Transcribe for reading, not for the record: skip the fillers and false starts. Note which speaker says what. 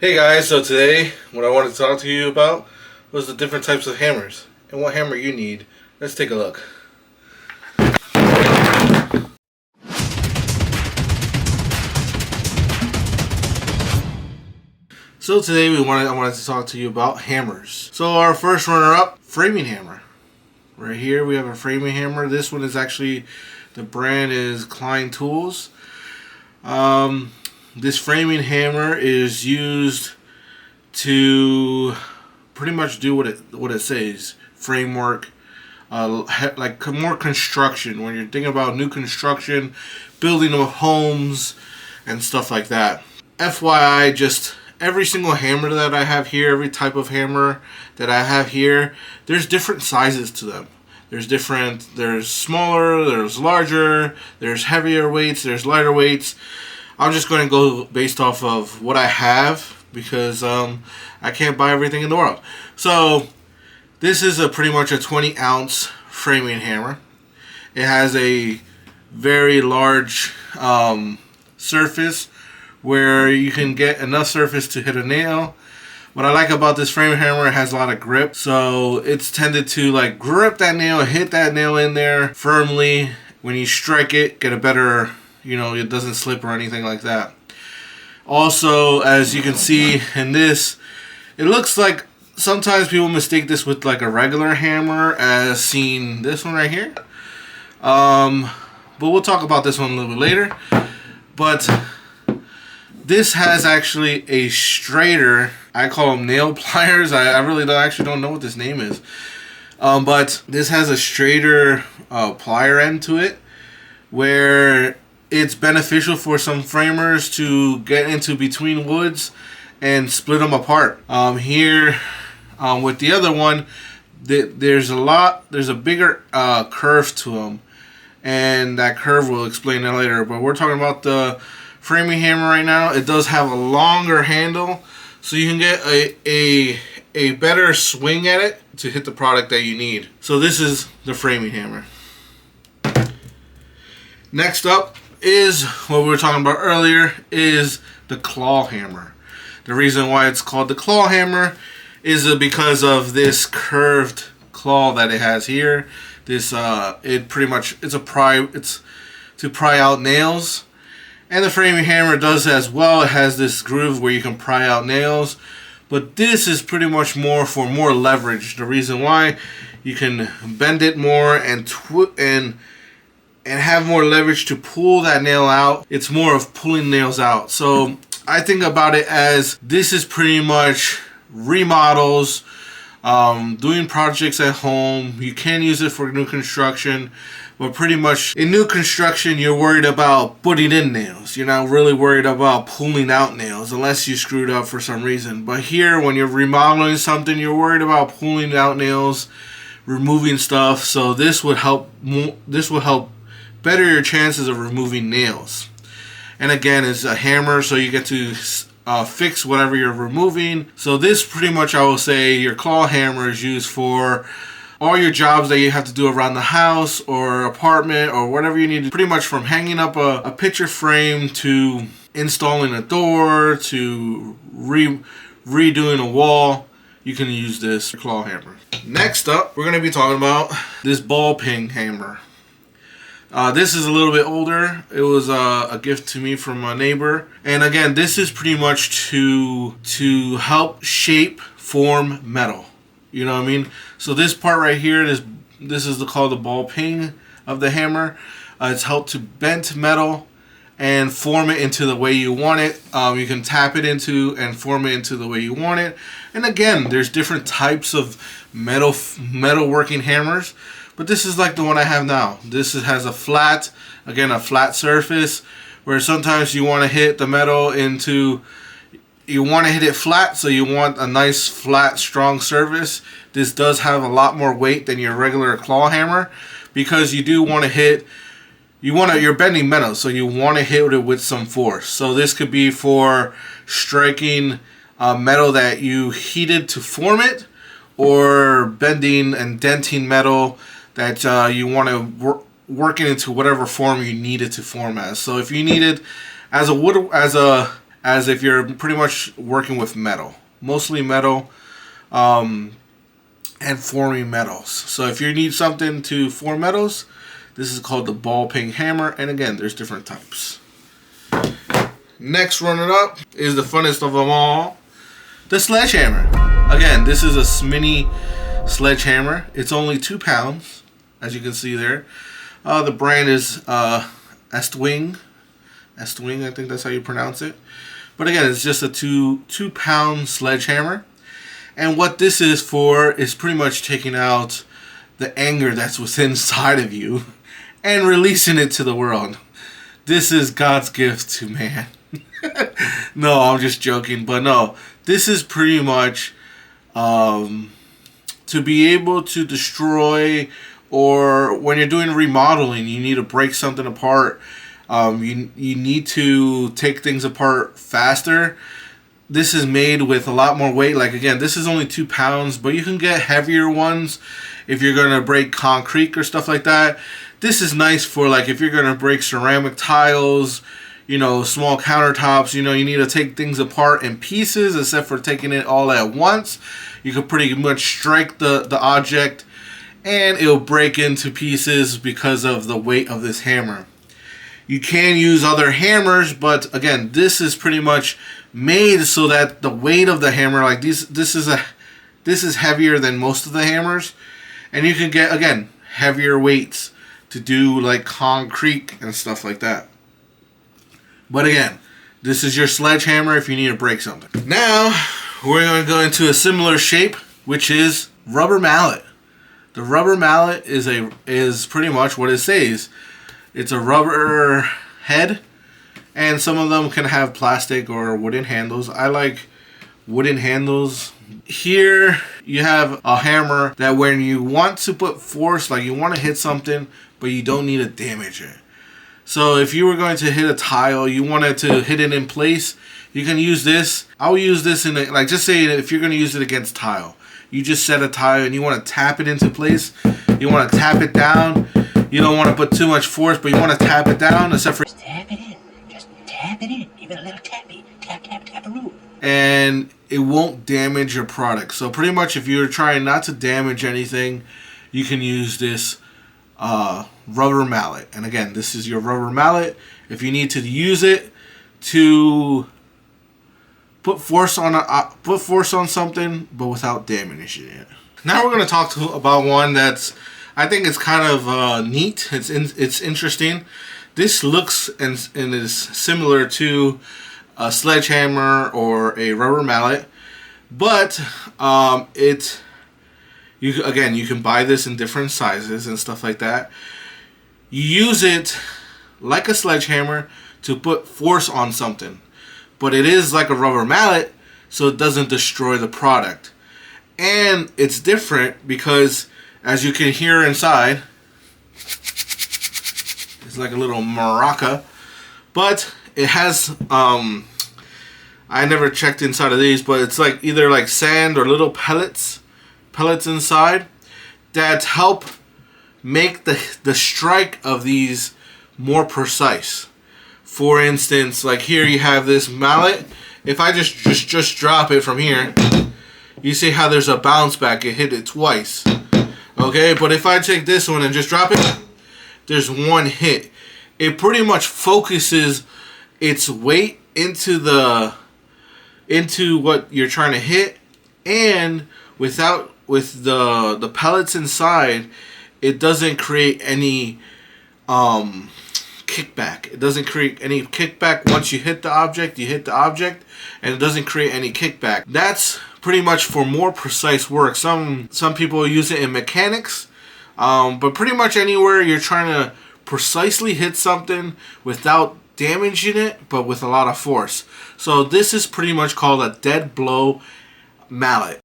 Speaker 1: Hey guys, so today what I wanted to talk to you about was the different types of hammers and what hammer you need. Let's take a look. So today I wanted to talk to you about hammers. So our first runner-up, framing hammer. Right here we have a framing hammer. This one is actually, the brand is GONETOOLING. This framing hammer is used to pretty much do what it says. Framework, like more construction. When you're thinking about new construction, building of homes, and stuff like that. FYI, just every single hammer that I have here, every type of hammer that I have here, there's different sizes to them. There's smaller, there's larger, there's heavier weights, there's lighter weights. I'm just going to go based off of what I have because I can't buy everything in the world. So this is pretty much a 20-ounce framing hammer. It has a very large surface where you can get enough surface to hit a nail. What I like about this framing hammer, it has a lot of grip. So it's tended to like grip that nail, hit that nail in there firmly. When you strike it, get a better, it doesn't slip or anything like that. Also, as you can see in this, it looks like sometimes people mistake this with like a regular hammer, as seen this one right here. But we'll talk about this one a little bit later. But this has actually a straighter, I call them nail pliers. I really don't know what this name is. But this has a straighter plier end to it, where it's beneficial for some framers to get into between woods and split them apart. Here, with the other one, there's a bigger curve to them, and that curve we'll explain that later. But we're talking about the framing hammer right now. It does have a longer handle, so you can get a better swing at it to hit the product that you need. So this is the framing hammer. Next up is what we were talking about earlier, is the claw hammer. The reason why it's called the claw hammer is because of this curved claw that it has here. This it's to pry out nails. And the framing hammer does as well. It has this groove where you can pry out nails. But this is pretty much more for more leverage. The reason why, you can bend it more and have more leverage to pull that nail out. It's more of pulling nails out. So I think about it as this is pretty much remodels, doing projects at home. You can use it for new construction, but pretty much in new construction you're worried about putting in nails. You're not really worried about pulling out nails unless you screwed up for some reason. But here, when you're remodeling something, you're worried about pulling out nails, removing stuff. So this will help better your chances of removing nails. And again, it's a hammer, so you get to fix whatever you're removing. So this pretty much, I will say, your claw hammer is used for all your jobs that you have to do around the house or apartment or whatever you need to, pretty much from hanging up a picture frame to installing a door to redoing a wall. You can use this claw hammer. Next up, we're going to be talking about this ball peen hammer. This is a little bit older. It was a gift to me from a neighbor. And again, this is pretty much to help shape, form metal. You know what I mean? So this part right here, this is called the ball peen of the hammer. It's helped to bend metal and form it into the way you want it. You can tap it into and form it into the way you want it. And again, there's different types of metal working hammers. But this is like the one I have now. This has a flat surface, where sometimes you want to hit the metal you want to hit it flat, so you want a nice flat strong surface. This does have a lot more weight than your regular claw hammer, because you do want to hit, you're bending metal, so you want to hit it with some force. So this could be for striking metal that you heated to form it, or bending and denting metal that you want to work it into whatever form you need it to form as. So if you need it as a as if you're pretty much working with metal, mostly metal, and forming metals. So if you need something to form metals, this is called the ball peen hammer, and again, there's different types. Next runner up is the funnest of them all, the sledgehammer. Again, this is a mini sledgehammer. It's only 2 pounds, as you can see there. The brand is Estwing. Estwing, I think that's how you pronounce it. But again, it's just a 2-pound sledgehammer. And what this is for is pretty much taking out the anger that's within inside of you and releasing it to the world. This is God's gift to man. No, I'm just joking. But no, this is pretty much to be able to destroy, or when you're doing remodeling, you need to break something apart. You need to take things apart faster. This is made with a lot more weight. Like again, this is only 2 pounds, but you can get heavier ones if you're gonna break concrete or stuff like that. This is nice for like if you're gonna break ceramic tiles, you know, small countertops. You know, you need to take things apart in pieces instead for taking it all at once. You can pretty much strike the object and it'll break into pieces because of the weight of this hammer. You can use other hammers, but again, this is pretty much made so that the weight of the hammer, like this is heavier than most of the hammers, and you can get, again, heavier weights to do like concrete and stuff like that. But again, this is your sledgehammer if you need to break something. Now we're going to go into a similar shape, which is rubber mallet. The rubber mallet is pretty much what it says. It's a rubber head, and some of them can have plastic or wooden handles. I like wooden handles. Here you have a hammer that when you want to put force, like you want to hit something, but you don't need to damage it. So if you were going to hit a tile, you wanted to hit it in place, you can use this. I'll use this in like, just say if you're going to use it against tile. You just set a tile and you want to tap it into place. You want to tap it down. You don't want to put too much force, but you want to tap it down, except for
Speaker 2: just tap it in. Just tap it in. Give it a little tappy. Tap, tap, tap a roof.
Speaker 1: And it won't damage your product. So pretty much if you're trying not to damage anything, you can use this rubber mallet. And again, this is your rubber mallet. If you need to use it to put force on something, but without damaging it. Now we're going to talk about one that's, I think it's kind of neat. It's interesting. This looks and is similar to a sledgehammer or a rubber mallet, but you can buy this in different sizes and stuff like that. You use it like a sledgehammer to put force on something, but it is like a rubber mallet, so it doesn't destroy the product. And it's different because, as you can hear inside, it's like a little maraca, but it has I never checked inside of these, but it's like either like sand or little pellets inside that help make the strike of these more precise. For instance, like here you have this mallet. If I just drop it from here, you see how there's a bounce back. It hit it twice. Okay, but if I take this one and just drop it, there's one hit. It pretty much focuses its weight into what you're trying to hit, and with the pellets inside, it doesn't create any kickback. It doesn't create any kickback once you hit the object. You hit the object, and it doesn't create any kickback. That's pretty much for more precise work. Some people use it in mechanics, but pretty much anywhere you're trying to precisely hit something without damaging it, but with a lot of force. So this is pretty much called a dead blow mallet.